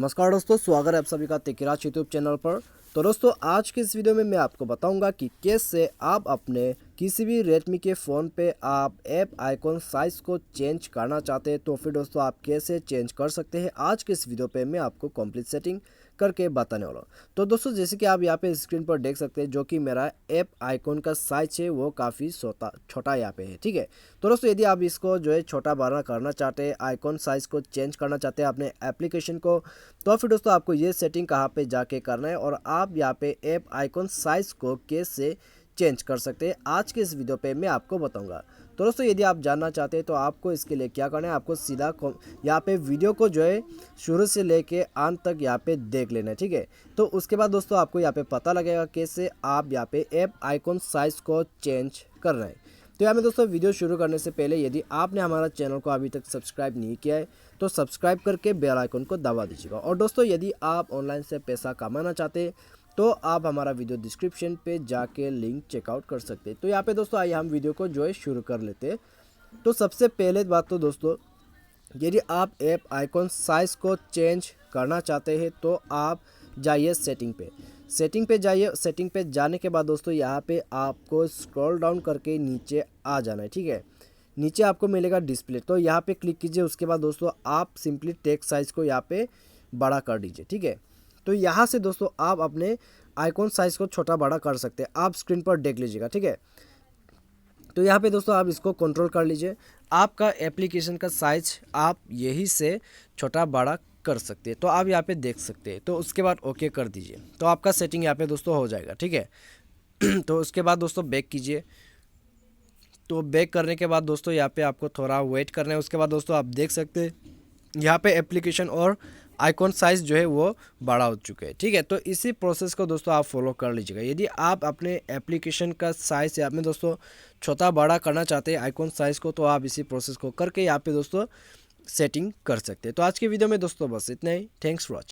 नमस्कार दोस्तों, स्वागत है आप सभी का तेकिराज यूट्यूब चैनल पर। तो दोस्तों, आज के इस वीडियो में मैं आपको बताऊंगा कि कैसे आप अपने किसी भी रेडमी के फ़ोन पे आप ऐप आइकॉन साइज़ को चेंज करना चाहते हैं तो फिर दोस्तों आप कैसे चेंज कर सकते हैं। आज के इस वीडियो पे मैं आपको कंप्लीट सेटिंग करके बताने वाला हूँ। तो दोस्तों, जैसे कि आप यहाँ पे स्क्रीन पर देख सकते हैं, जो कि मेरा ऐप आइकॉन का साइज है वो काफ़ी छोटा यहाँ पे है। ठीक है, तो दोस्तों यदि आप इसको जो है छोटा बड़ा करना चाहते हैं, आइकॉन साइज़ को चेंज करना चाहते हैं अपने एप्लीकेशन को, तो फिर दोस्तों आपको ये सेटिंग कहाँ पे जाके करना है और आप यहाँ पे ऐप आइकॉन साइज़ को कैसे चेंज कर सकते हैं, आज के इस वीडियो पे मैं आपको बताऊंगा। तो दोस्तों यदि आप जानना चाहते हैं तो आपको इसके लिए क्या करना है, आपको सीधा यहाँ पे वीडियो को जो है शुरू से लेके अंत तक यहाँ पे देख लेना है। ठीक है, तो उसके बाद दोस्तों आपको यहाँ पे पता लगेगा कैसे आप यहाँ पे ऐप आइकॉन साइज़ को चेंज कर रहे हैं। तो यहाँ में दोस्तों वीडियो शुरू करने से पहले यदि आपने हमारा चैनल को अभी तक सब्सक्राइब नहीं किया है तो सब्सक्राइब करके बेल आइकन को दबा दीजिएगा। और दोस्तों यदि आप ऑनलाइन से पैसा कमाना चाहते हैं तो आप हमारा वीडियो डिस्क्रिप्शन पे जाके लिंक चेकआउट कर सकते हैं। तो यहाँ पे दोस्तों आइए हम वीडियो को जो है शुरू कर लेते हैं। तो सबसे पहले बात तो दोस्तों, यदि आप ऐप आइकॉन साइज़ को चेंज करना चाहते हैं तो आप जाइए सेटिंग पे जाइए। सेटिंग पे जाने के बाद दोस्तों यहाँ पे आपको स्क्रॉल डाउन करके नीचे आ जाना है। ठीक है, नीचे आपको मिलेगा डिस्प्ले, तो यहाँ पे क्लिक कीजिए। उसके बाद दोस्तों आप सिंपली टेक्स्ट साइज़ को यहाँ पे बड़ा कर दीजिए। ठीक है, तो यहाँ से दोस्तों आप अपने आइकॉन साइज़ को छोटा बड़ा कर सकते हैं, आप स्क्रीन पर देख लीजिएगा। ठीक है, तो यहाँ पे दोस्तों आप इसको कंट्रोल कर लीजिए। आपका एप्लीकेशन का साइज आप यही से छोटा बड़ा कर सकते हैं, तो आप यहाँ पे देख सकते हैं। तो उसके बाद ओके कर दीजिए, तो आपका सेटिंग यहाँ पे दोस्तों हो जाएगा। ठीक है तो उसके बाद दोस्तों बैक कीजिए। तो बैक करने के बाद दोस्तों यहाँ पे आपको थोड़ा वेट करना है। उसके बाद दोस्तों आप देख सकते हैं यहाँ पे एप्लीकेशन और आइकॉन साइज़ जो है वो बड़ा हो चुके हैं। ठीक है, तो इसी प्रोसेस को दोस्तों आप फॉलो कर लीजिएगा। यदि आप अपने एप्लीकेशन का साइज़ यहाँ में दोस्तों छोटा बड़ा करना चाहते हैं आइकॉन साइज़ को, तो आप इसी प्रोसेस को करके यहाँ पे दोस्तों सेटिंग कर सकते हैं। तो आज की वीडियो में दोस्तों बस इतना ही। Thanks for watching.